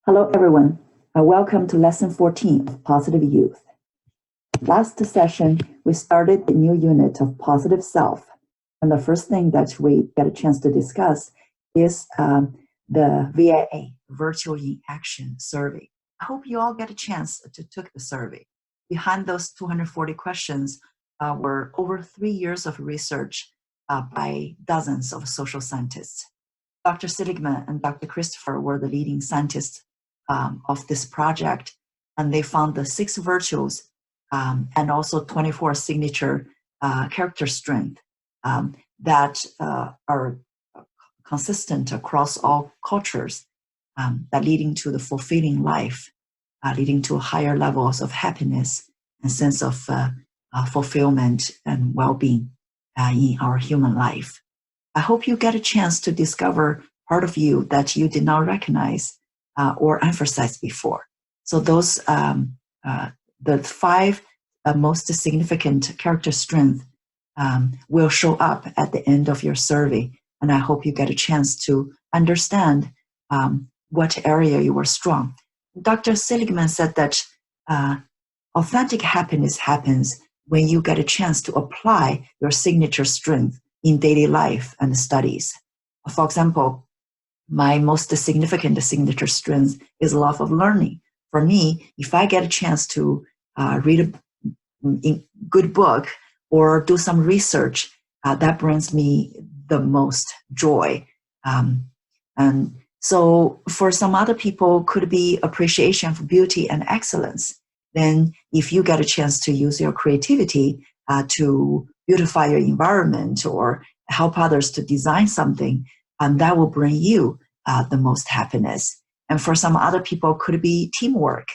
Hello, everyone. Welcome to Lesson 14 of Positive Youth. Last session, we started the new unit of Positive Self. And the first thing that we get a chance to discuss is the VIA, Virtual in Action survey. I hope you all get a chance to take the survey. Behind those 240 questions were over 3 years of research by dozens of social scientists. Dr. Seligman and Dr. Christopher were the leading scientists of this project, and they found the 6 virtues and also 24 signature character strength that are consistent across all cultures, that leading to the fulfilling life, leading to higher levels of happiness and sense of fulfillment and well-being in our human life. I hope you get a chance to discover part of you that you did not recognize or emphasize before. So those, the 5 most significant character strengths will show up at the end of your survey. And I hope you get a chance to understand what area you were strong. Dr. Seligman said that authentic happiness happens when you get a chance to apply your signature strength in daily life and studies. For example, my most significant signature strength is love of learning. For me, if I get a chance to read a good book or do some research, that brings me the most joy. And so for some other people, could be appreciation for beauty and excellence. Then if you get a chance to use your creativity to beautify your environment or help others to design something, that will bring you the most happiness. And for some other people, could be teamwork.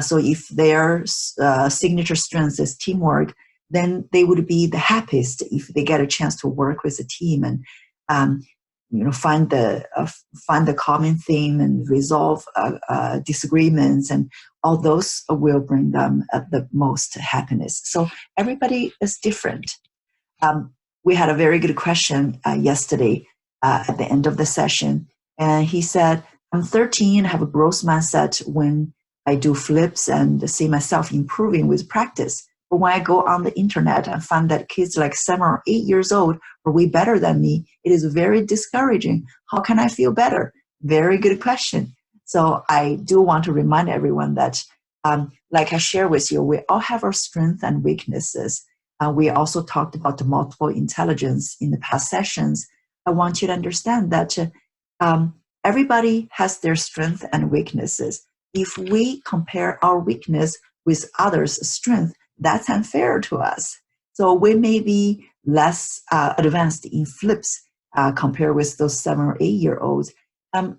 So if their signature strength is teamwork, then they would be the happiest if they get a chance to work with a team and find the common theme and resolve disagreements, and all those will bring them the most happiness. So everybody is different. We had a very good question yesterday at the end of the session, and he said, I'm 13 and have a growth mindset when I do flips and see myself improving with practice. But when I go on the internet and find that kids like 7 or 8 years old are way better than me, it is very discouraging. How can I feel better? Very good question. So I do want to remind everyone that, like I share with you, we all have our strengths and weaknesses. We also talked about the multiple intelligence in the past sessions. I want you to understand that everybody has their strengths and weaknesses. If we compare our weakness with others' strength, that's unfair to us. So we may be less advanced in flips compared with those 7 or 8 year olds. But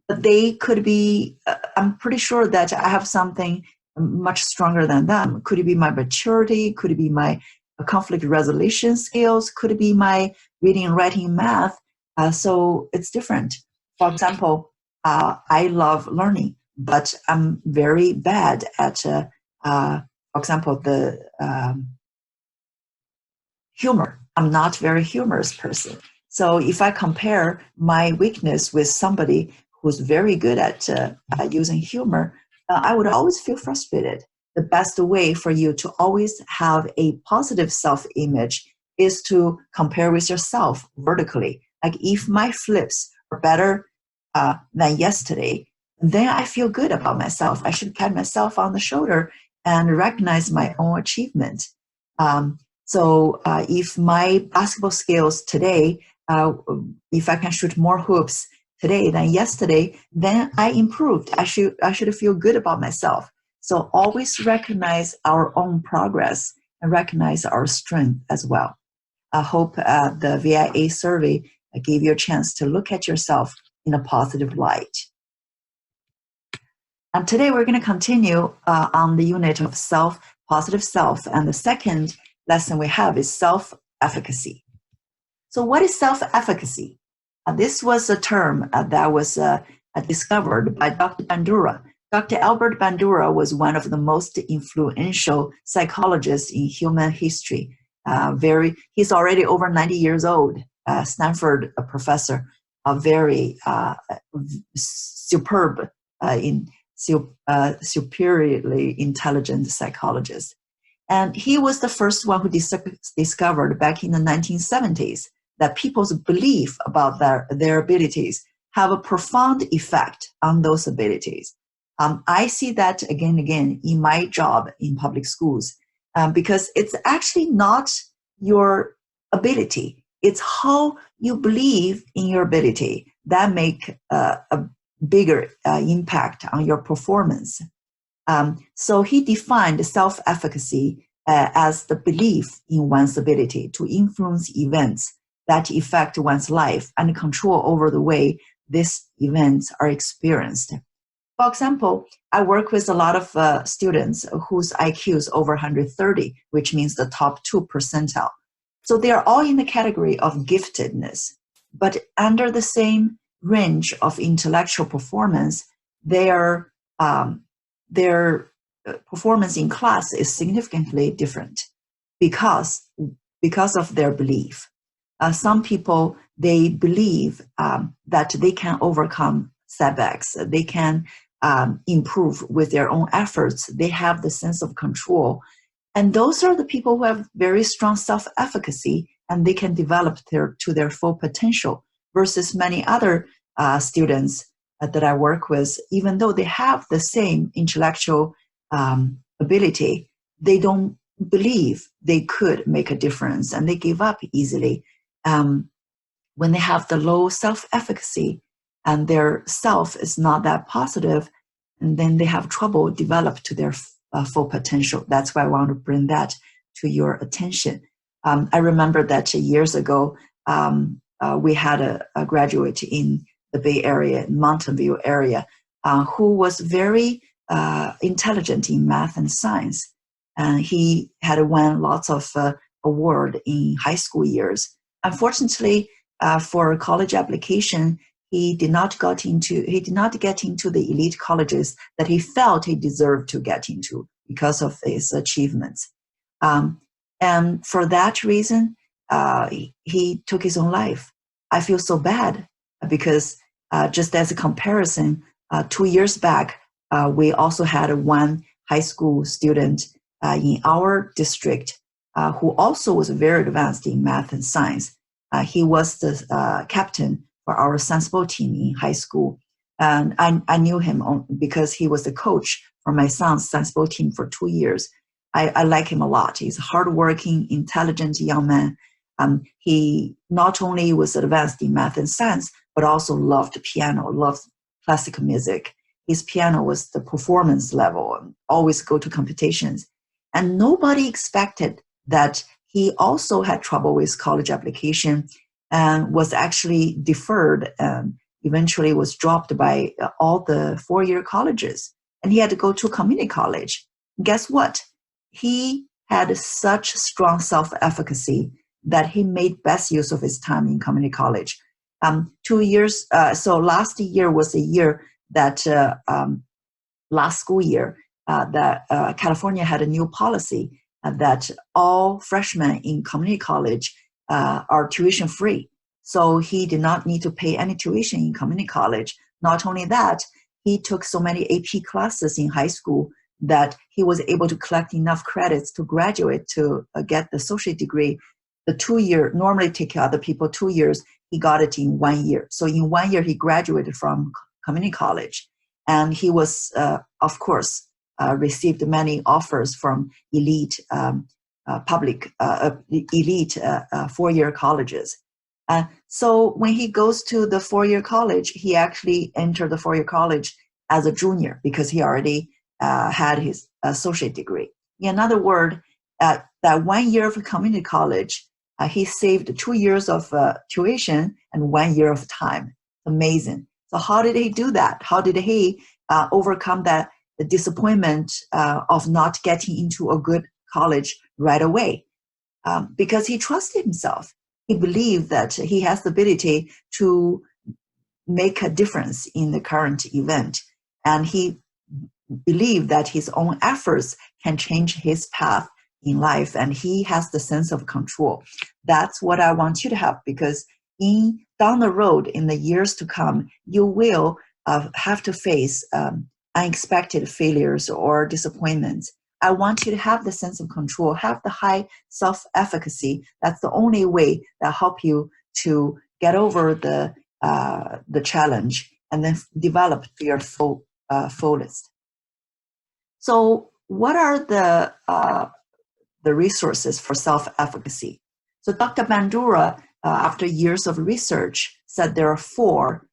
they could be, I'm pretty sure that I have something much stronger than them. Could it be my maturity? Could it be my conflict resolution skills? Could it be my reading and writing math? So it's different. For example, I love learning, but I'm very bad at, for example, the humor. I'm not a very humorous person. So if I compare my weakness with somebody who's very good at using humor, I would always feel frustrated. The best way for you to always have a positive self-image is to compare with yourself vertically. Like if my flips are better than yesterday, then I feel good about myself. I should pat myself on the shoulder and recognize my own achievement. So if my basketball skills today, if I can shoot more hoops today than yesterday, then I improved. I should feel good about myself. So always recognize our own progress and recognize our strength as well. I hope the VIA survey gave you a chance to look at yourself in a positive light. And today we're going to continue on the unit of positive self. And the second lesson we have is self-efficacy. So what is self-efficacy? This was a term that was discovered by Dr. Bandura. Dr. Albert Bandura was one of the most influential psychologists in human history. He's already over 90 years old, Stanford professor, a very superb superiorly intelligent psychologist. And he was the first one who discovered back in the 1970s that people's belief about their abilities have a profound effect on those abilities. I see that again and again in my job in public schools, because it's actually not your ability. It's how you believe in your ability that make a bigger impact on your performance. So he defined self-efficacy as the belief in one's ability to influence events that affect one's life and control over the way these events are experienced. For example, I work with a lot of students whose IQ is over 130, which means the top 2 percentile. So they are all in the category of giftedness, but under the same range of intellectual performance, their performance in class is significantly different because of their belief. Some people, they believe that they can overcome setbacks. They can improve with their own efforts. They have the sense of control. And those are the people who have very strong self-efficacy, and they can develop to their full potential, versus many other students that I work with. Even though they have the same intellectual ability, they don't believe they could make a difference, and they give up easily. When they have the low self-efficacy and their self is not that positive, and then they have trouble develop to their full potential. That's why I want to bring that to your attention. I remember that years ago, we had a graduate in the Bay Area, Mountain View area, who was very intelligent in math and science. And he had won lots of award in high school years. Unfortunately, for college application, he did not get into the elite colleges that he felt he deserved to get into because of his achievements. And for that reason, he took his own life. I feel so bad because just as a comparison, 2 years back, we also had one high school student in our district who also was very advanced in math and science. He was the captain for our sensible team in high school. And I knew him because he was the coach for my son's sensible team for 2 years. I like him a lot. He's a hardworking, intelligent young man. He not only was advanced in math and science, but also loved piano, loved classical music. His piano was the performance level, always go to competitions. And nobody expected that he also had trouble with college application and was actually deferred and eventually was dropped by all the 4-year colleges. And he had to go to community college. Guess what? He had such strong self-efficacy that he made best use of his time in community college. 2 years, so last year was the year that last school year that California had a new policy that all freshmen in community college are tuition free. So he did not need to pay any tuition in community college. Not only that, he took so many AP classes in high school that he was able to collect enough credits to graduate to get the associate degree. The 2 year, normally take other people 2 years, he got it in 1 year. So in 1 year, he graduated from community college. And he was, of course, received many offers from elite elite 4-year colleges. So when he goes to the 4-year college, he actually entered the 4-year college as a junior because he already had his associate degree. In other words, that 1 year of community college, he saved 2 years of tuition and 1 year of time. Amazing. So how did he do that? How did he overcome the disappointment of not getting into a good college right away? Because he trusted himself. He believed that he has the ability to make a difference in the current event. And he believed that his own efforts can change his path in life, and he has the sense of control. That's what I want you to have, because down the road, in the years to come, you will have to face unexpected failures or disappointments, I want you to have the sense of control, have the high self-efficacy. That's the only way that help you to get over the challenge and then develop to your fullest. So what are the resources for self-efficacy? So Dr. Bandura, after years of research, said there are 4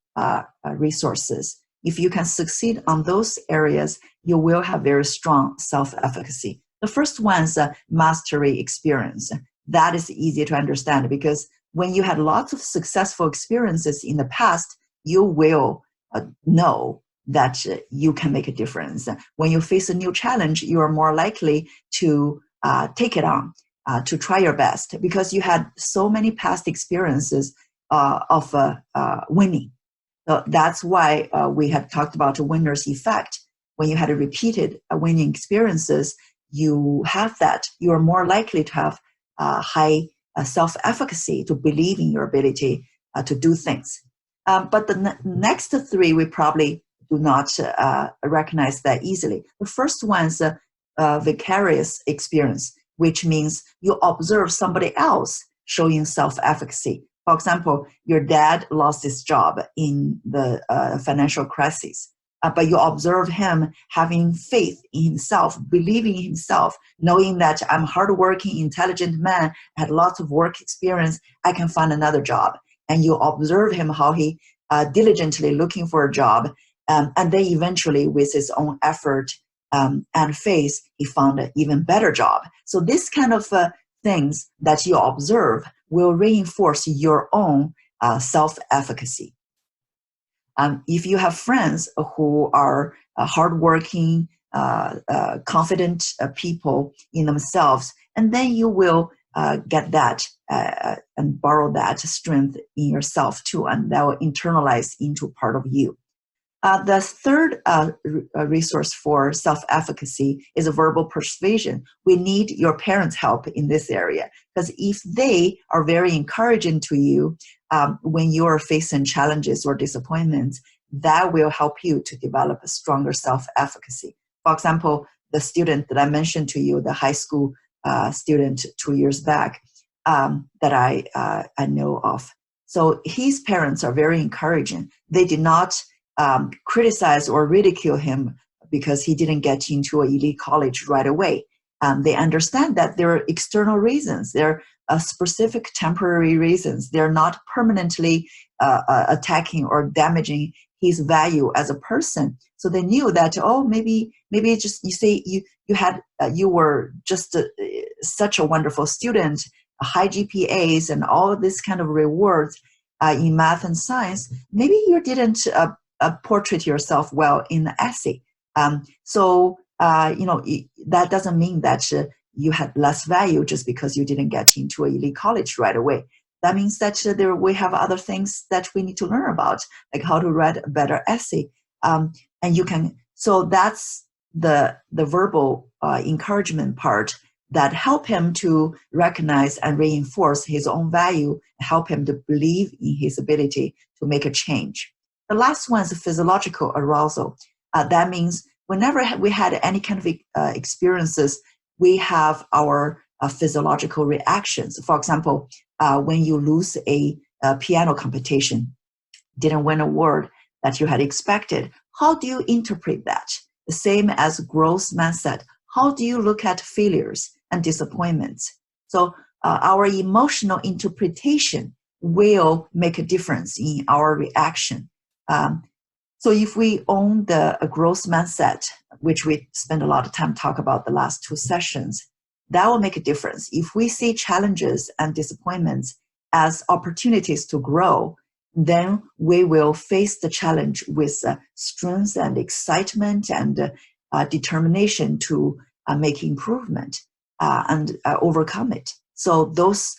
resources. If you can succeed on those areas, you will have very strong self-efficacy. The first one is mastery experience. That is easy to understand because when you had lots of successful experiences in the past, you will know that you can make a difference. When you face a new challenge, you are more likely to take it on, to try your best because you had so many past experiences of winning. So that's why we had talked about a winner's effect. When you had repeated winning experiences, you have that. You are more likely to have high self-efficacy, to believe in your ability to do things. But the next 3, we probably do not recognize that easily. The first one is vicarious experience, which means you observe somebody else showing self-efficacy. For example, your dad lost his job in the financial crisis, but you observe him having faith in himself, believing in himself, knowing that I'm a hardworking, intelligent man, had lots of work experience, I can find another job. And you observe him how he diligently looking for a job, and then eventually with his own effort and faith, he found an even better job. So this kind of things that you observe will reinforce your own self-efficacy. If you have friends who are hardworking, confident people in themselves, and then you will get that and borrow that strength in yourself too, and that will internalize into part of you. The third resource for self-efficacy is a verbal persuasion. We need your parents' help in this area because if they are very encouraging to you when you are facing challenges or disappointments, that will help you to develop a stronger self-efficacy. For example, the student that I mentioned to you, the high school student 2 years back that I know of. So his parents are very encouraging. They did not criticize or ridicule him because he didn't get into an elite college right away. They understand that there are external reasons. There are specific temporary reasons. They're not permanently attacking or damaging his value as a person. So they knew that, oh, maybe just you say you were just such a wonderful student, high GPAs and all of this kind of rewards in math and science. Maybe you didn't portray yourself well in the essay. That doesn't mean that you had less value just because you didn't get into an elite college right away. That means that we have other things that we need to learn about, like how to write a better essay. So that's the verbal encouragement part that help him to recognize and reinforce his own value, help him to believe in his ability to make a change. The last one is physiological arousal. That means whenever we had any kind of experiences, we have our physiological reactions. For example, when you lose a piano competition, didn't win an award that you had expected, how do you interpret that? The same as growth mindset. How do you look at failures and disappointments? So our emotional interpretation will make a difference in our reaction. So if we own the growth mindset, which we spend a lot of time talk about the last 2 sessions, that will make a difference. If we see challenges and disappointments as opportunities to grow, then we will face the challenge with strength and excitement and determination to make improvement and overcome it. So those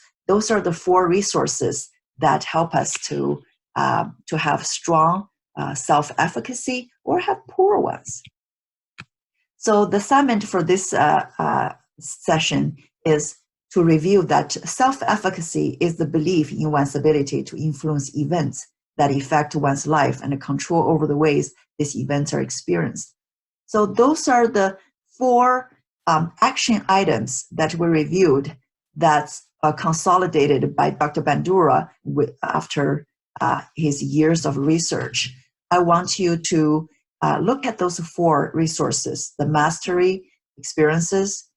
are the 4 resources that help us to have strong self-efficacy or have poor ones. So the assignment for this session is to review that self-efficacy is the belief in one's ability to influence events that affect one's life and control over the ways these events are experienced. So those are the 4 action items that we reviewed that's consolidated by Dr. Bandura after his years of research. I want you to look at those 4 resources: the mastery experiences,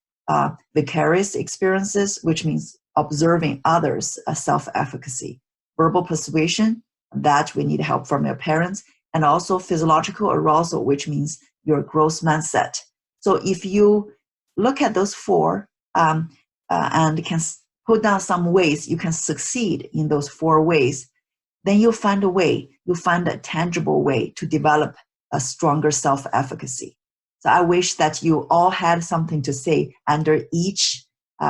vicarious experiences, which means observing others, self-efficacy, verbal persuasion, that we need help from your parents, and also physiological arousal, which means your growth mindset. So if you look at those 4 and can put down some ways you can succeed in those 4 ways, then you'll find a way, you'll find a tangible way to develop a stronger self-efficacy. So I wish that you all had something to say under each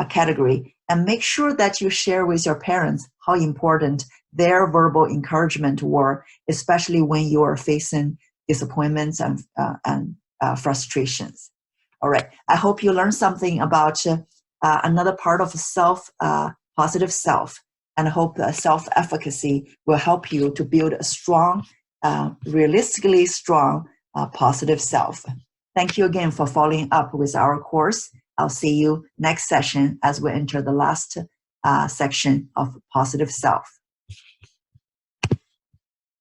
category, and make sure that you share with your parents how important their verbal encouragement were, especially when you are facing disappointments and frustrations. All right, I hope you learned something about another part of positive self, and I hope self-efficacy will help you to build a strong, realistically strong, positive self. Thank you again for following up with our course. I'll see you next session as we enter the last section of positive self.